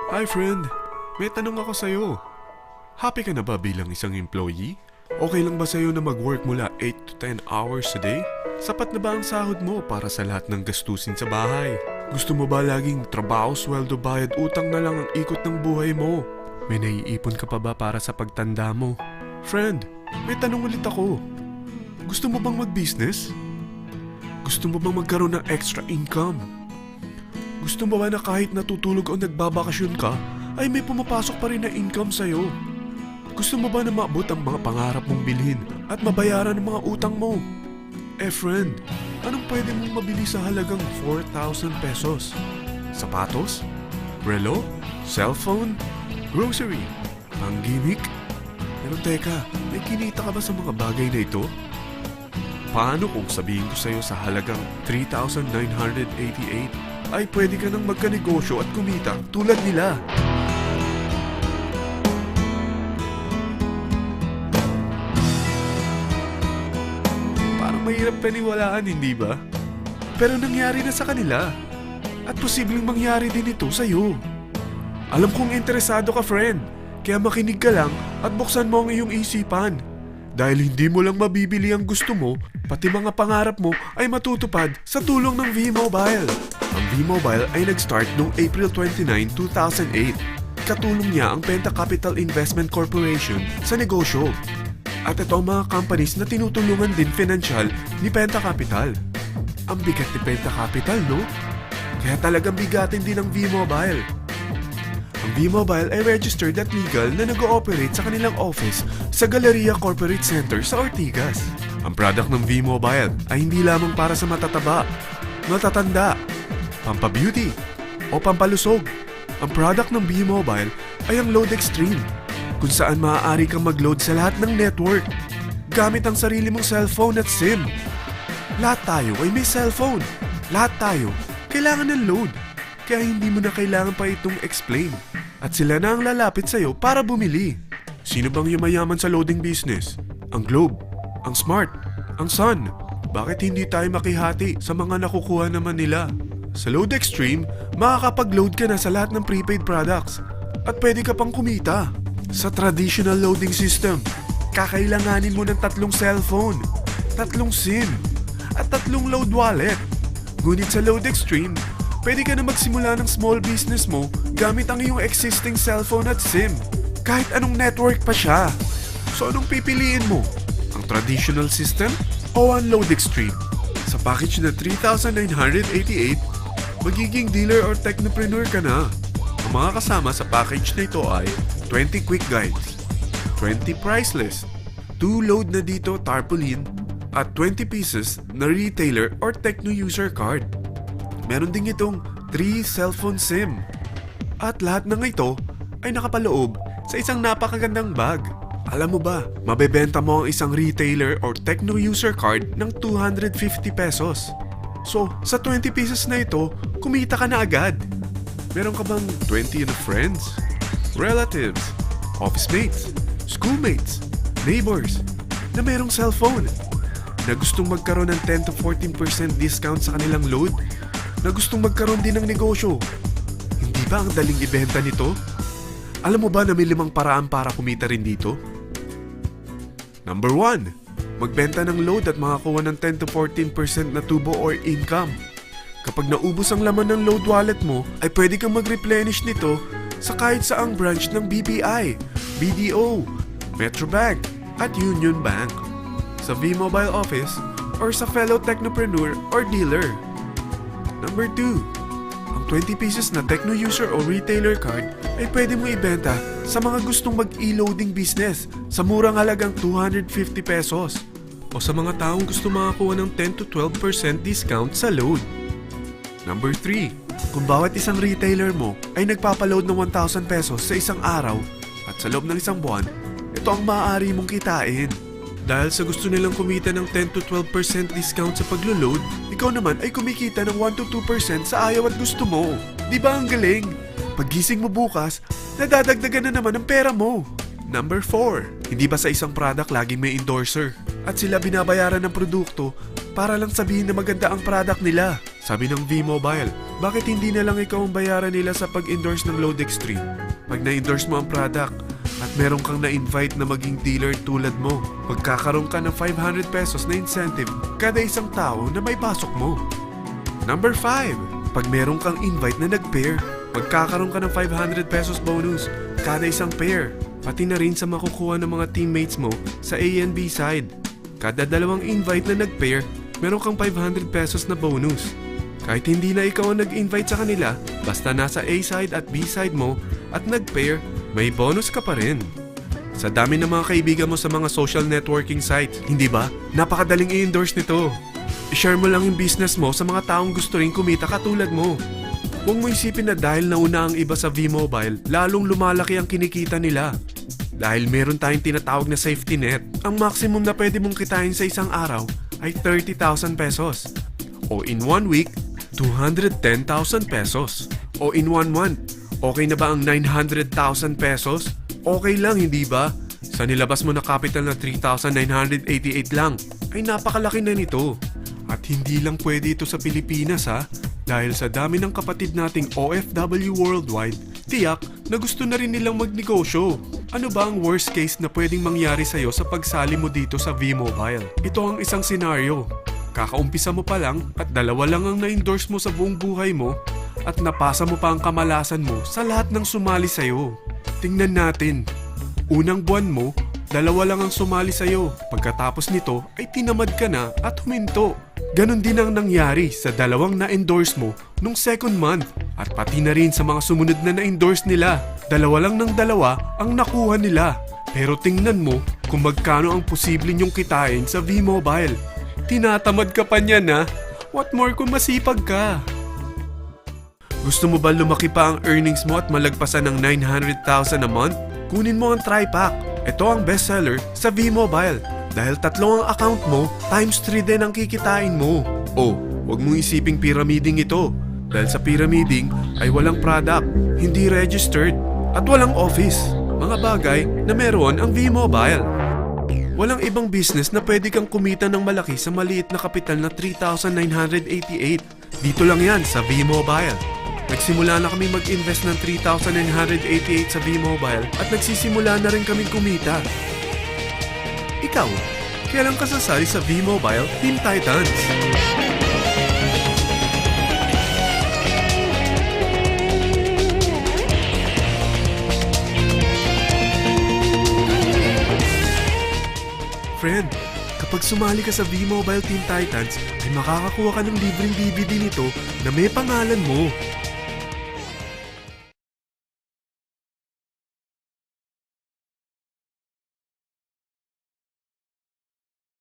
Hi friend, may tanong ako sa'yo. Happy ka na ba bilang isang employee? Okay lang ba sa'yo na mag-work mula 8 to 10 hours a day? Sapat na ba ang sahod mo para sa lahat ng gastusin sa bahay? Gusto mo ba laging trabaho, sweldo, bayad, utang na lang ang ikot ng buhay mo? May naiipon ka pa ba para sa pagtanda mo? Friend, may tanong ulit ako. Gusto mo bang mag-business? Gusto mo bang magkaroon ng extra income? Gusto mo ba na kahit natutulog o nagbabakasyon ka, ay may pumapasok pa rin na income sa'yo? Gusto mo ba na maabot ang mga pangarap mong bilhin at mabayaran ang mga utang mo? Friend, anong pwede mong mabili sa halagang 4,000 pesos? Sapatos? Relo? Cellphone? Grocery? Pang-gimmick? Pero teka, may kinita ka ba sa mga bagay na ito? Paano kung sabihin ko sa'yo sa halagang 3,988 ay pwede ka nang magkanegosyo at kumita tulad nila? Parang mahirap paniwalaan, hindi ba? Pero nangyari na sa kanila. At posibleng mangyari din ito sa'yo. Alam kong interesado ka, friend. Kaya makinig ka lang at buksan mo ang iyong isipan. Dahil hindi mo lang mabibili ang gusto mo, pati mga pangarap mo ay matutupad sa tulong ng V-Mobile. Ang V-Mobile ay nag-start noong April 29, 2008. Katulong niya ang Penta Capital Investment Corporation sa negosyo. At ito ang mga companies na tinutulungan din financial ni Penta Capital. Ang bigat ni Penta Capital, no? Kaya talagang bigatin din ang V-Mobile. Ang V-Mobile ay registered at legal na nag-ooperate sa kanilang office sa Galleria Corporate Center sa Ortigas. Ang product ng V-Mobile ay hindi lamang para sa matataba, matatanda, pampabeauty, o pampalusog. Ang product ng V-Mobile ay ang Load Extreme, kung saan maaari kang mag-load sa lahat ng network gamit ang sarili mong cellphone at SIM. Lahat tayo ay may cellphone. Lahat tayo kailangan ng load. Kaya hindi mo na kailangan pa itong explain. At sila na ang lalapit sa'yo para bumili. Sino bang yumayaman sa loading business? Ang Globe, ang Smart, ang Sun. Bakit hindi tayo makihati sa mga nakukuha naman nila? Sa Load Extreme, makakapag-load ka na sa lahat ng prepaid products. At pwede ka pang kumita. Sa traditional loading system, kakailanganin mo ng 3 cellphone, 3 SIM, at 3 load wallet. Ngunit sa Load Extreme, pwede ka na magsimula ng small business mo gamit ang iyong existing cellphone at SIM. Kahit anong network pa siya. So anong pipiliin mo? Ang traditional system o ang Load Extreme? Sa package na 3,988, magiging dealer or technopreneur ka na. Ang mga kasama sa package na ito ay 20 quick guides, 20 price list, 2 load na dito tarpaulin, at 20 pieces na retailer or techno user card. Meron din itong 3 cellphone SIM. At lahat ng ito ay nakapaloob sa isang napakagandang bag. Alam mo ba, mabebenta mo ang isang retailer or techno user card ng 250 pesos. So, sa 20 pieces na ito, kumita ka na agad. Meron ka bang 20 na friends, relatives, office mates, schoolmates, neighbors na merong cellphone? Na gustong magkaroon ng 10 to 14% discount sa kanilang load? Na gustong magkaroon din ng negosyo? Hindi ba ang daling ibenta nito? Alam mo ba na may 5 paraan para kumita rin dito? Number 1. Magbenta ng load at makakuha ng 10 to 14% na tubo or income. Kapag naubos ang laman ng load wallet mo, ay pwede kang mag-replenish nito sa kahit saang branch ng BPI, BDO, Metrobank, at Union Bank, sa V-Mobile office, or sa fellow technopreneur or dealer. Number 2. Ang 20 pieces na techno user o retailer card ay pwede mo ibenta sa mga gustong mag-e-loading business sa murang halagang 250 pesos o sa mga taong gusto makakuha ng 10 to 12% discount sa load. Number 3. Kung bawat isang retailer mo ay nagpapaload ng 1,000 pesos sa isang araw at sa loob ng isang buwan, ito ang maaari mong kitain. Dahil sa gusto nilang kumita ng 10 to 12% discount sa paglo-load, ikaw naman ay kumikita ng 1 to 2% sa ayaw at gusto mo. Di ba ang galing? Paggising mo bukas, nadadagdagan na naman ang pera mo. Number 4. Hindi ba sa isang product laging may endorser? At sila binabayaran ng produkto para lang sabihin na maganda ang product nila. Sabi ng V-Mobile, bakit hindi na lang ikaw ang bayaran nila sa pag-endorse ng Load Extreme? Pag na-endorse mo ang product at meron kang na-invite na maging dealer tulad mo, magkakaroon ka ng 500 pesos na incentive kada isang tao na may pasok mo. Number 5. Pag meron kang invite na nag-pair, magkakaroon ka ng 500 pesos bonus kada isang pair. Pati na rin sa makukuha ng mga teammates mo sa A and B side. Kada dalawang invite na nag-pair, meron kang 500 pesos na bonus. Kahit hindi na ikaw ang nag-invite sa kanila, basta nasa A side at B side mo at nag-pair, may bonus ka pa rin. Sa dami ng mga kaibigan mo sa mga social networking sites, hindi ba? Napakadaling i-endorse nito. I-share mo lang yung business mo sa mga taong gusto rin kumita katulad mo. Huwag mo isipin na dahil nauna ang iba sa V-Mobile, lalong lumalaki ang kinikita nila. Dahil meron tayong tinatawag na safety net, ang maximum na pwede mong kitain sa isang araw ay 30,000 pesos. O in 1 week, 210,000 pesos. O in 1 month, okay na ba ang 900,000 pesos? Okay lang, hindi ba? Sa nilabas mo na capital na 3,988 lang, ay napakalaki na nito. At hindi lang pwede ito sa Pilipinas ha, dahil sa dami ng kapatid nating OFW worldwide, tiyak na gusto na rin nilang magnegosyo. Ano ba ang worst case na pwedeng mangyari sa'yo sa pagsali mo dito sa V-Mobile? Ito ang isang senaryo. Kakaumpisa mo pa lang at dalawa lang ang na-endorse mo sa buong buhay mo at napasa mo pa ang kamalasan mo sa lahat ng sumali sa'yo. Tingnan natin. Unang buwan mo, dalawa lang ang sumali sa'yo. Pagkatapos nito ay tinamad ka na at huminto. Ganon din ang nangyari sa dalawang na-endorse mo nung second month at pati na rin sa mga sumunod na na-endorse nila. Dalawa lang ng dalawa ang nakuha nila. Pero tingnan mo kung magkano ang posible nyong kitain sa V-Mobile. Tinatamad ka pa niyan ha? What more kung masipag ka? Gusto mo ba lumaki pa ang earnings mo at malagpasan ng 900,000 a month? Kunin mo ang TriPack. Ito ang bestseller sa V-Mobile. Dahil 3 ang account mo, times 3 din ang kikitain mo. Oh, huwag mong isiping pyramiding ito. Dahil sa pyramiding ay walang product, hindi registered, at walang office. Mga bagay na meron ang V-Mobile. Walang ibang business na pwede kang kumita ng malaki sa maliit na kapital na 3,988. Dito lang yan sa V-Mobile. Nagsimula na kami mag-invest ng 3,988 sa V-Mobile at nagsisimula na rin kaming kumita. Ikaw, kailan ka sasali sa V-Mobile Team Titans? Friend, kapag sumali ka sa V-Mobile Team Titans, ay makakakuha ka ng libreng DVD nito na may pangalan mo.